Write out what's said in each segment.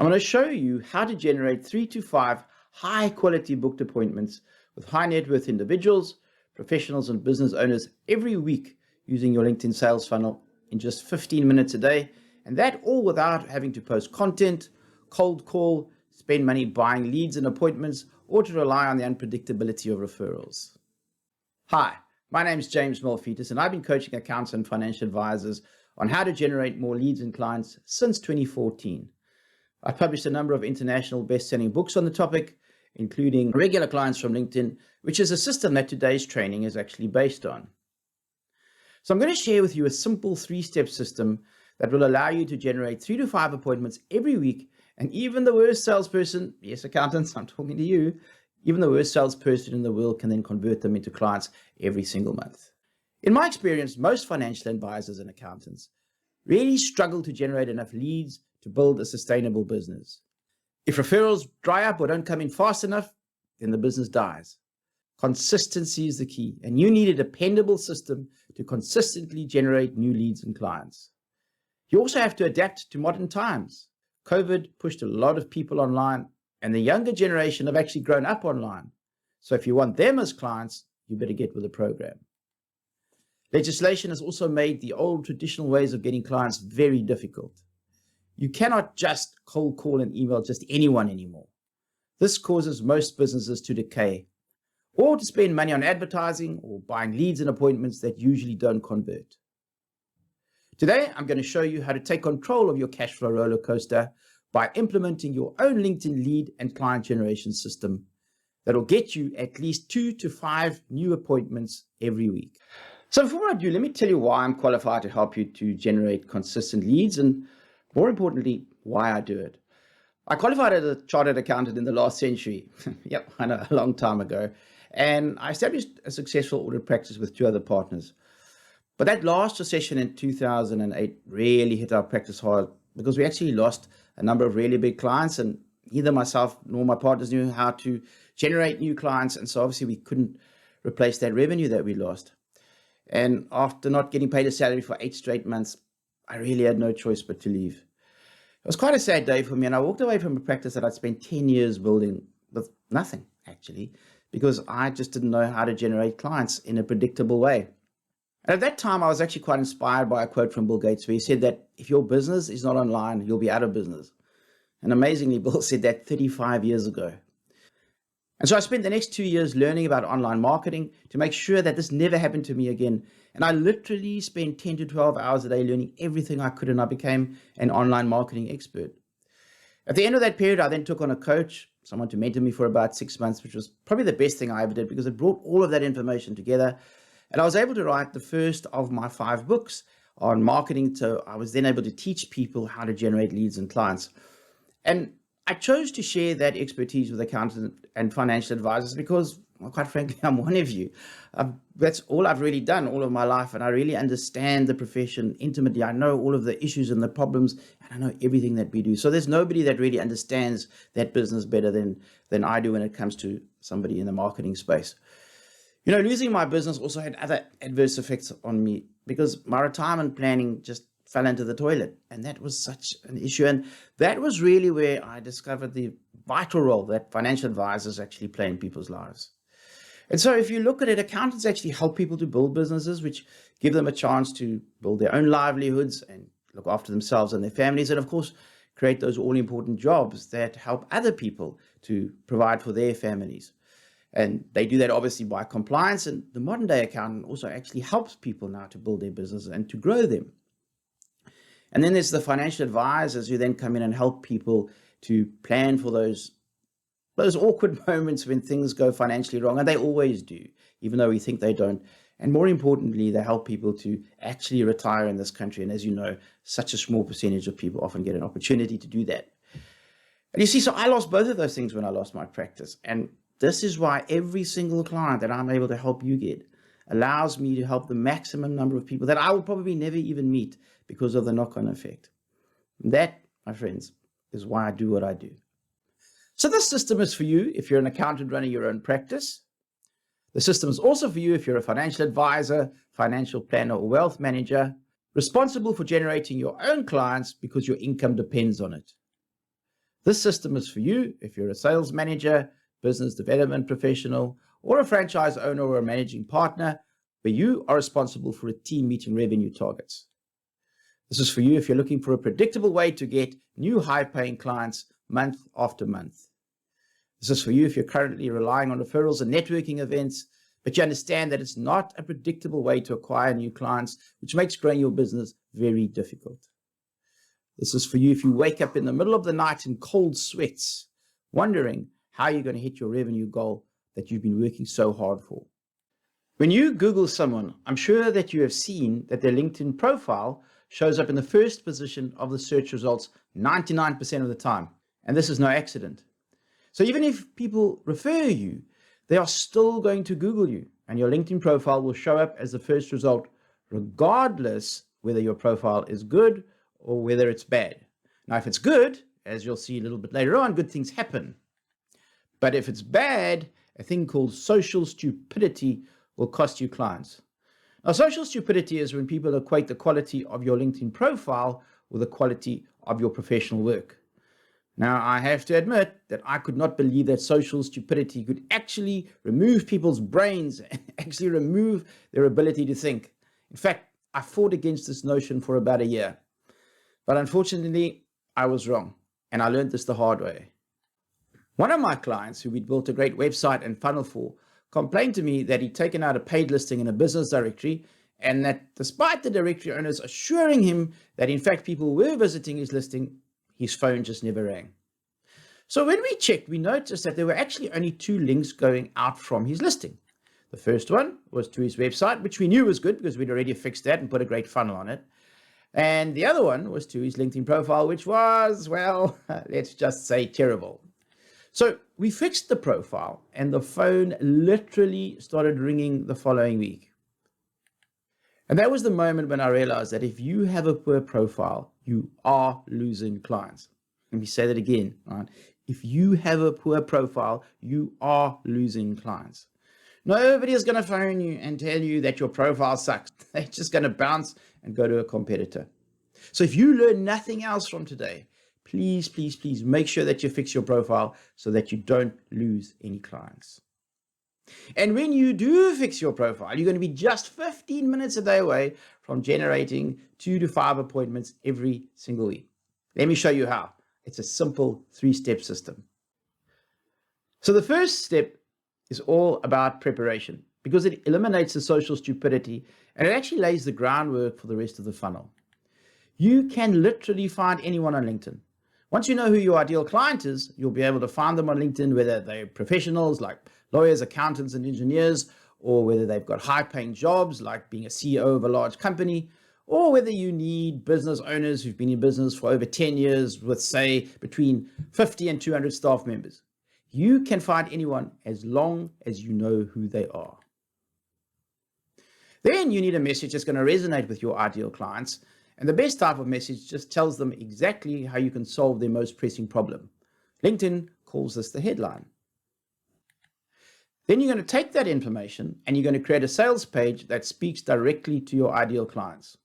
I'm going to show you how to generate 3 to 5 high quality booked appointments with high net worth individuals, professionals and business owners every week using your LinkedIn sales funnel in just 15 minutes a day. And that all without having to post content, cold call, spend money buying leads and appointments, or to rely on the unpredictability of referrals. Hi, my name is James Malfetus, and I've been coaching accountants and financial advisors on how to generate more leads and clients since 2014. I've published a number of international best-selling books on the topic, including Regular Clients from LinkedIn, which is a system that today's training is actually based on. So I'm going to share with you a simple 3-step system that will allow you to generate 3 to 5 appointments every week. And even the worst salesperson, yes, accountants, I'm talking to you, even the worst salesperson in the world can then convert them into clients every single month. In my experience, most financial advisors and accountants really struggle to generate enough leads to build a sustainable business. If referrals dry up or don't come in fast enough, then the business dies. Consistency is the key, and you need a dependable system to consistently generate new leads and clients. You also have to adapt to modern times. COVID pushed a lot of people online, and the younger generation have actually grown up online. So if you want them as clients, you better get with the program. Legislation has also made the old traditional ways of getting clients very difficult. You cannot just cold call and email just anyone anymore. This causes most businesses to decay, or to spend money on advertising or buying leads and appointments that usually don't convert. Today, I'm going to show you how to take control of your cash flow roller coaster by implementing your own LinkedIn lead and client generation system that will get you at least 2 to 5 new appointments every week. So before I do, let me tell you why I'm qualified to help you to generate consistent leads, and more importantly, why I do it. I qualified as a chartered accountant in the last century. Yep, I know, a long time ago. And I established a successful audit practice with 2 other partners. But that last recession in 2008 really hit our practice hard because we actually lost a number of really big clients, and neither myself nor my partners knew how to generate new clients. And so obviously we couldn't replace that revenue that we lost. And after not getting paid a salary for 8 straight months, I really had no choice but to leave. It was quite a sad day for me, and I walked away from a practice that I'd spent 10 years building with nothing, actually, because I just didn't know how to generate clients in a predictable way. And at that time, I was actually quite inspired by a quote from Bill Gates, where he said that if your business is not online, you'll be out of business. And amazingly, Bill said that 35 years ago. And so I spent the next 2 years learning about online marketing to make sure that this never happened to me again. And I literally spent 10 to 12 hours a day learning everything I could, and I became an online marketing expert. At the end of that period, I then took on a coach, someone to mentor me for about 6 months, which was probably the best thing I ever did because it brought all of that information together. And I was able to write the first of my 5 books on marketing. So I was then able to teach people how to generate leads and clients. And I chose to share that expertise with accountants and financial advisors because, well, quite frankly, I'm one of you. That's all I've really done all of my life, and I really understand the profession intimately. I know all of the issues and the problems, and I know everything that we do. So there's nobody that really understands that business better than I do when it comes to somebody in the marketing space. You know, losing my business also had other adverse effects on me because my retirement planning just fell into the toilet, and that was such an issue. And that was really where I discovered the vital role that financial advisors actually play in people's lives. And so if you look at it, accountants actually help people to build businesses, which give them a chance to build their own livelihoods and look after themselves and their families, and of course, create those all-important jobs that help other people to provide for their families. And they do that obviously by compliance, and the modern day accountant also actually helps people now to build their business and to grow them. And then there's the financial advisors who then come in and help people to plan for those awkward moments when things go financially wrong, and they always do, even though we think they don't. And more importantly, they help people to actually retire in this country. And as you know, such a small percentage of people often get an opportunity to do that. And you see, so I lost both of those things when I lost my practice. And this is why every single client that I'm able to help you get allows me to help the maximum number of people that I will probably never even meet because of the knock-on effect. And that, my friends, is why I do what I do. So this system is for you if you're an accountant running your own practice. The system is also for you if you're a financial advisor, financial planner, or wealth manager, responsible for generating your own clients because your income depends on it. This system is for you if you're a sales manager, business development professional, or a franchise owner or a managing partner, where you are responsible for a team meeting revenue targets. This is for you if you're looking for a predictable way to get new high-paying clients month after month. This is for you if you're currently relying on referrals and networking events, but you understand that it's not a predictable way to acquire new clients, which makes growing your business very difficult. This is for you if you wake up in the middle of the night in cold sweats, wondering how you're going to hit your revenue goal that you've been working so hard for. When you Google someone, I'm sure that you have seen that their LinkedIn profile shows up in the first position of the search results 99% of the time. And this is no accident. So even if people refer you, they are still going to Google you, and your LinkedIn profile will show up as the first result, regardless whether your profile is good or whether it's bad. Now, if it's good, as you'll see a little bit later on, good things happen. But if it's bad, a thing called social stupidity will cost you clients. Now, social stupidity is when people equate the quality of your LinkedIn profile with the quality of your professional work. Now, I have to admit that I could not believe that social stupidity could actually remove people's brains, actually remove their ability to think. In fact, I fought against this notion for about a year. But unfortunately, I was wrong, and I learned this the hard way. One of my clients, who we'd built a great website and funnel for, complained to me that he'd taken out a paid listing in a business directory, and that despite the directory owners assuring him that in fact people were visiting his listing, his phone just never rang. So when we checked, we noticed that there were actually only 2 links going out from his listing. The first one was to his website, which we knew was good because we'd already fixed that and put a great funnel on it. And the other one was to his LinkedIn profile, which was, well, let's just say terrible. So we fixed the profile, and the phone literally started ringing the following week. And that was the moment when I realized that if you have a poor profile, you are losing clients. Let me say that again. Right? If you have a poor profile, you are losing clients. Nobody is going to phone you and tell you that your profile sucks. They're just going to bounce and go to a competitor. So if you learn nothing else from today, please, please, please make sure that you fix your profile so that you don't lose any clients. And when you do fix your profile, you're going to be just 15 minutes a day away from generating 2 to 5 appointments every single week. Let me show you how. It's a simple 3-step system. So the first step is all about preparation because it eliminates the social stupidity and it actually lays the groundwork for the rest of the funnel. You can literally find anyone on LinkedIn. Once you know who your ideal client is, you'll be able to find them on LinkedIn, whether they're professionals like lawyers, accountants, and engineers, or whether they've got high-paying jobs like being a CEO of a large company, or whether you need business owners who've been in business for over 10 years with, say, between 50 and 200 staff members. You can find anyone as long as you know who they are. Then you need a message that's going to resonate with your ideal clients. And the best type of message just tells them exactly how you can solve their most pressing problem. LinkedIn calls this the headline. Then you're going to take that information and you're going to create a sales page that speaks directly to your ideal clients.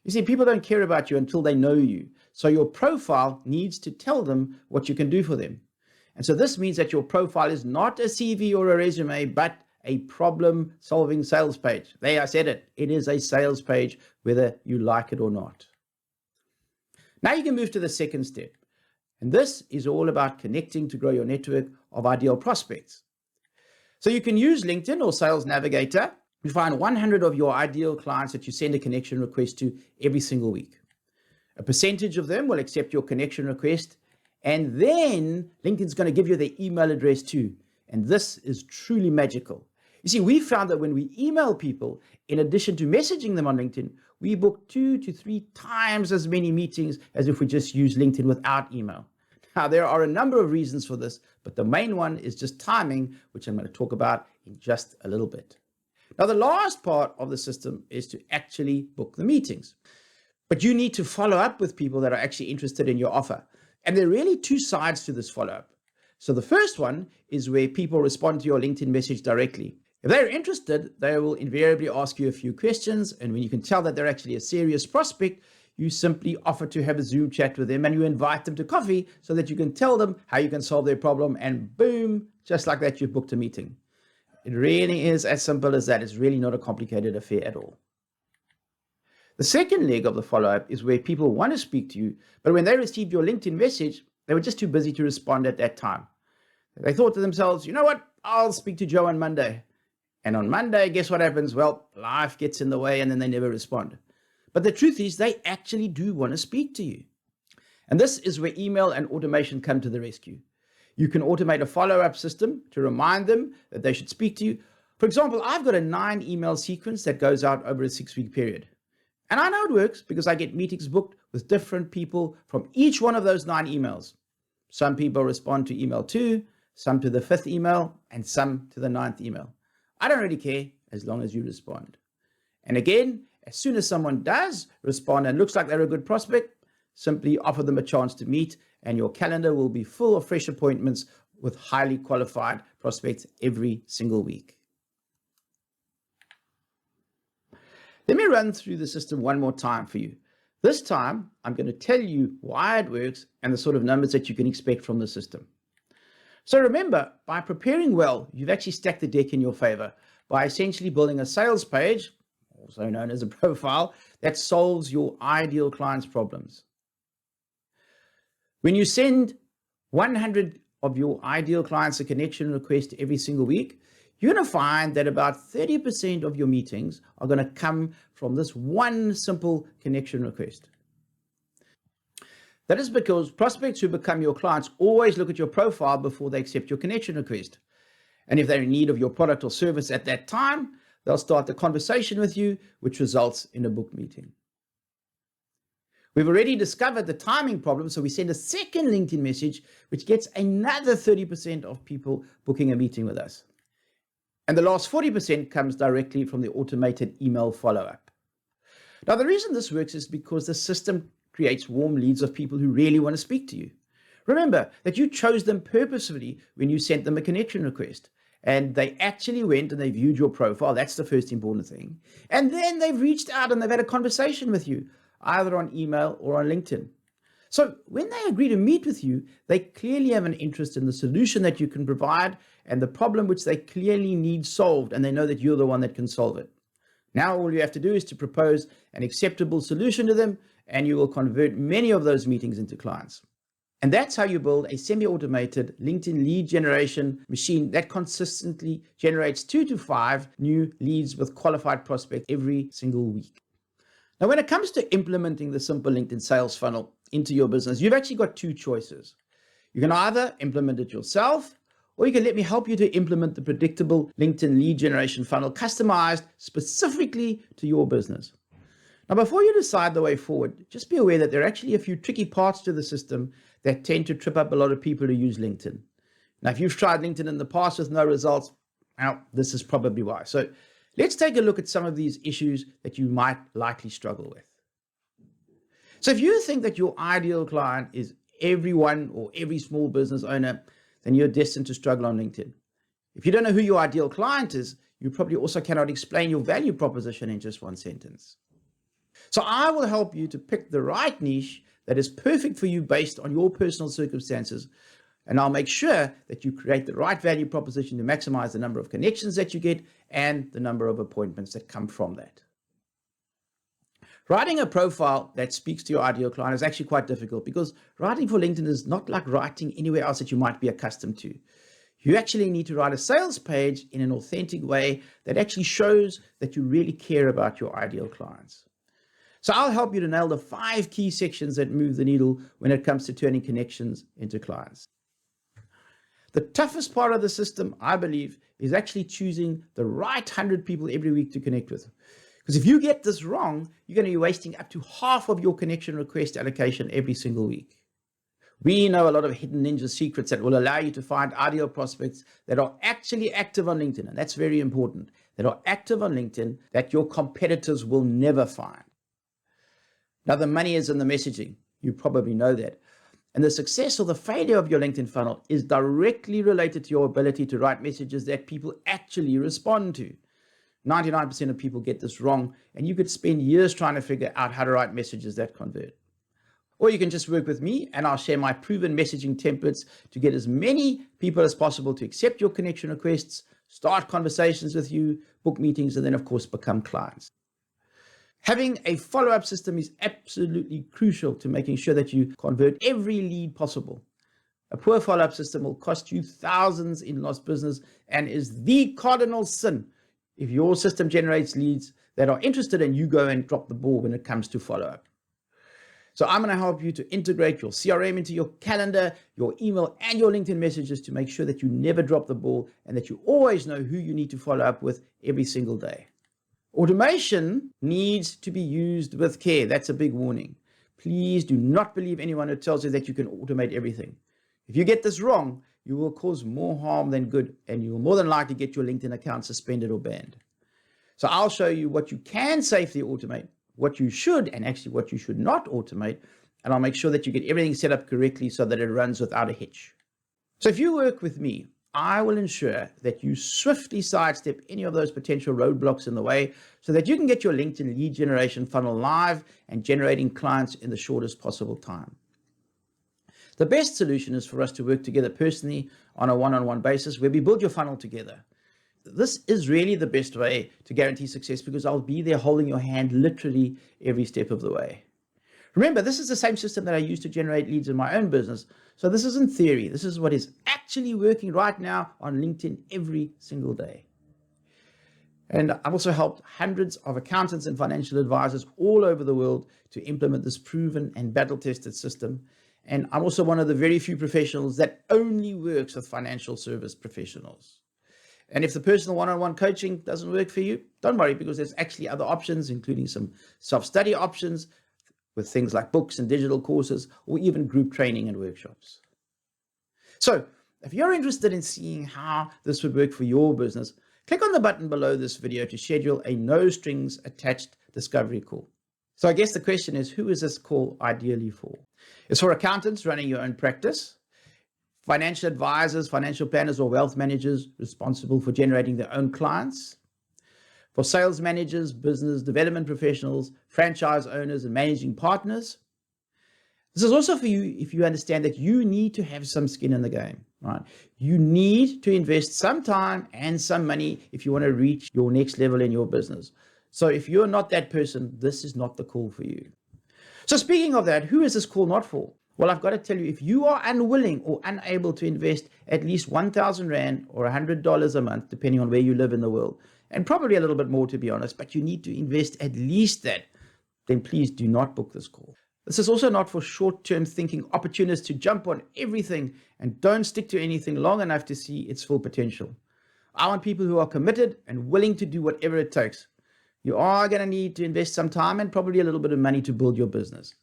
You see, people don't care about you until they know you. So your profile needs to tell them what you can do for them. And so this means that your profile is not a CV or a resume, but a problem-solving sales page. There, I said it. It is a sales page, whether you like it or not. Now you can move to the second step. And this is all about connecting to grow your network of ideal prospects. So you can use LinkedIn or Sales Navigator to find 100 of your ideal clients that you send a connection request to every single week. A percentage of them will accept your connection request, and then LinkedIn's going to give you their email address too. And this is truly magical. You see, we found that when we email people, in addition to messaging them on LinkedIn, we book 2 to 3 times as many meetings as if we just use LinkedIn without email. Now, there are a number of reasons for this, but the main one is just timing, which I'm going to talk about in just a little bit. Now, the last part of the system is to actually book the meetings. But you need to follow up with people that are actually interested in your offer. And there are really 2 sides to this follow-up. So the first one is where people respond to your LinkedIn message directly. If they're interested, they will invariably ask you a few questions. And when you can tell that they're actually a serious prospect, you simply offer to have a Zoom chat with them and you invite them to coffee so that you can tell them how you can solve their problem, and boom, just like that, you've booked a meeting. It really is as simple as that. It's really not a complicated affair at all. The second leg of the follow-up is where people want to speak to you, but when they received your LinkedIn message, they were just too busy to respond at that time. They thought to themselves, you know what, I'll speak to Joe on Monday. And on Monday, guess what happens? Well, life gets in the way and then they never respond. But the truth is they actually do want to speak to you. And this is where email and automation come to the rescue. You can automate a follow-up system to remind them that they should speak to you. For example, I've got a 9-email sequence that goes out over a 6-week period. And I know it works because I get meetings booked with different people from each one of those 9 emails. Some people respond to email 2, some to the 5th email, and some to the 9th email. I don't really care as long as you respond. And again, as soon as someone does respond and looks like they're a good prospect, simply offer them a chance to meet, and your calendar will be full of fresh appointments with highly qualified prospects every single week. Let me run through the system one more time for you. This time, I'm going to tell you why it works and the sort of numbers that you can expect from the system. So remember, by preparing well, you've actually stacked the deck in your favor by essentially building a sales page, also known as a profile, that solves your ideal client's problems. When you send 100 of your ideal clients a connection request every single week, you're going to find that about 30% of your meetings are going to come from this one simple connection request. That is because prospects who become your clients always look at your profile before they accept your connection request. And if they're in need of your product or service at that time, they'll start the conversation with you, which results in a booked meeting. We've already discovered the timing problem, so we send a second LinkedIn message, which gets another 30% of people booking a meeting with us. And the last 40% comes directly from the automated email follow-up. Now, the reason this works is because the system creates warm leads of people who really want to speak to you. Remember that you chose them purposefully when you sent them a connection request, and they actually went and they viewed your profile. That's the first important thing. And then they've reached out and they've had a conversation with you, either on email or on LinkedIn. So when they agree to meet with you, they clearly have an interest in the solution that you can provide and the problem which they clearly need solved, and they know that you're the one that can solve it. Now all you have to do is to propose an acceptable solution to them, and you will convert many of those meetings into clients. And that's how you build a semi-automated LinkedIn lead generation machine that consistently generates 2 to 5 new leads with qualified prospects every single week. Now, when it comes to implementing the simple LinkedIn sales funnel into your business, you've actually got 2 choices. You can either implement it yourself, or you can let me help you to implement the predictable LinkedIn lead generation funnel customized specifically to your business. Now, before you decide the way forward, just be aware that there are actually a few tricky parts to the system that tend to trip up a lot of people who use LinkedIn. Now, if you've tried LinkedIn in the past with no results, well, this is probably why. So let's take a look at some of these issues that you might likely struggle with. So if you think that your ideal client is everyone or every small business owner, then you're destined to struggle on LinkedIn. If you don't know who your ideal client is, you probably also cannot explain your value proposition in just one sentence. So I will help you to pick the right niche that is perfect for you based on your personal circumstances. And I'll make sure that you create the right value proposition to maximize the number of connections that you get and the number of appointments that come from that. Writing a profile that speaks to your ideal client is actually quite difficult because writing for LinkedIn is not like writing anywhere else that you might be accustomed to. You actually need to write a sales page in an authentic way that actually shows that you really care about your ideal clients. So I'll help you to nail the 5 key sections that move the needle when it comes to turning connections into clients. The toughest part of the system, I believe, is actually choosing the right 100 people every week to connect with. Because if you get this wrong, you're going to be wasting up to half of your connection request allocation every single week. We know a lot of hidden ninja secrets that will allow you to find ideal prospects that are actually active on LinkedIn. And that's very important. That are active on LinkedIn that your competitors will never find. Now, the money is in the messaging. You probably know that. And the success or the failure of your LinkedIn funnel is directly related to your ability to write messages that people actually respond to. 99% of people get this wrong, and you could spend years trying to figure out how to write messages that convert. Or you can just work with me and I'll share my proven messaging templates to get as many people as possible to accept your connection requests, start conversations with you, book meetings, and then of course become clients. Having a follow-up system is absolutely crucial to making sure that you convert every lead possible. A poor follow-up system will cost you thousands in lost business and is the cardinal sin if your system generates leads that are interested and you go and drop the ball when it comes to follow-up. So I'm going to help you to integrate your CRM into your calendar, your email, and your LinkedIn messages to make sure that you never drop the ball and that you always know who you need to follow up with every single day. Automation needs to be used with care. That's a big warning. Please do not believe anyone who tells you that you can automate everything. If you get this wrong, you will cause more harm than good, and you will more than likely get your LinkedIn account suspended or banned. So I'll show you what you can safely automate, what you should, and actually what you should not automate, and I'll make sure that you get everything set up correctly so that it runs without a hitch. So if you work with me, I will ensure that you swiftly sidestep any of those potential roadblocks in the way so that you can get your LinkedIn lead generation funnel live and generating clients in the shortest possible time. The best solution is for us to work together personally on a one-on-one basis where we build your funnel together. This is really the best way to guarantee success because I'll be there holding your hand literally every step of the way. Remember, this is the same system that I use to generate leads in my own business. So this isn't theory. This is what is actually working right now on LinkedIn every single day. And I've also helped hundreds of accountants and financial advisors all over the world to implement this proven and battle-tested system. And I'm also one of the very few professionals that only works with financial service professionals. And if the personal one-on-one coaching doesn't work for you, don't worry, because there's actually other options, including some self-study options with things like books and digital courses, or even group training and workshops. So if you're interested in seeing how this would work for your business, click on the button below this video to schedule a no strings attached discovery call. So I guess the question is, who is this call ideally for? It's for accountants running your own practice, financial advisors, financial planners, or wealth managers responsible for generating their own clients, for sales managers, business development professionals, franchise owners, and managing partners. This is also for you if you understand that you need to have some skin in the game, right? You need to invest some time and some money if you want to reach your next level in your business. So if you're not that person, this is not the call for you. So speaking of that, who is this call not for? Well, I've got to tell you, if you are unwilling or unable to invest at least 1,000 Rand or $100 a month, depending on where you live in the world, and probably a little bit more to be honest, but you need to invest at least that, then please do not book this call. This is also not for short-term thinking opportunists to jump on everything and don't stick to anything long enough to see its full potential. I want people who are committed and willing to do whatever it takes. You are going to need to invest some time and probably a little bit of money to build your business.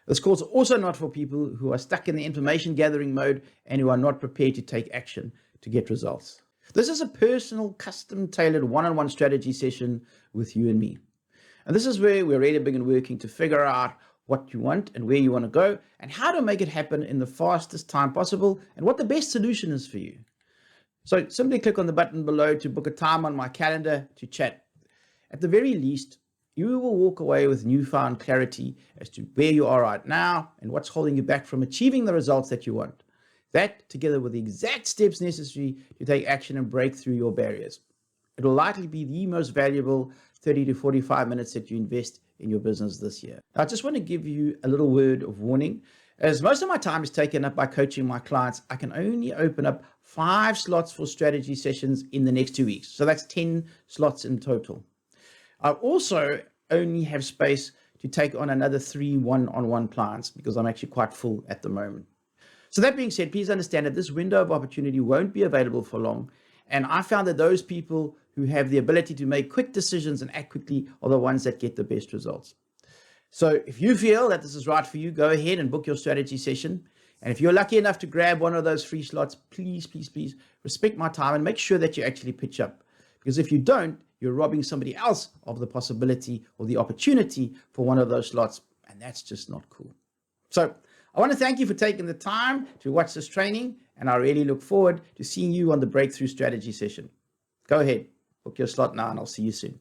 This call is also not for people who are stuck in the information gathering mode and who are not prepared to take action to get results. This is a personal, custom-tailored one-on-one strategy session with you and me. And this is where we're really big and working to figure out what you want and where you want to go and how to make it happen in the fastest time possible and what the best solution is for you. So simply click on the button below to book a time on my calendar to chat. At the very least, you will walk away with newfound clarity as to where you are right now and what's holding you back from achieving the results that you want. That, together with the exact steps necessary to take action and break through your barriers. It will likely be the most valuable 30 to 45 minutes that you invest in your business this year. I just want to give you a little word of warning. As most of my time is taken up by coaching my clients, I can only open up 5 slots for strategy sessions in the next 2 weeks. So that's 10 slots in total. I also only have space to take on another 3 one-on-one clients because I'm actually quite full at the moment. So that being said, please understand that this window of opportunity won't be available for long. And I found that those people who have the ability to make quick decisions and act quickly are the ones that get the best results. So if you feel that this is right for you, go ahead and book your strategy session. And if you're lucky enough to grab one of those free slots, please, please, please respect my time and make sure that you actually pitch up. Because if you don't, you're robbing somebody else of the possibility or the opportunity for one of those slots. And that's just not cool. So I want to thank you for taking the time to watch this training. And I really look forward to seeing you on the Breakthrough Strategy session. Go ahead. Book your slot now, and I'll see you soon.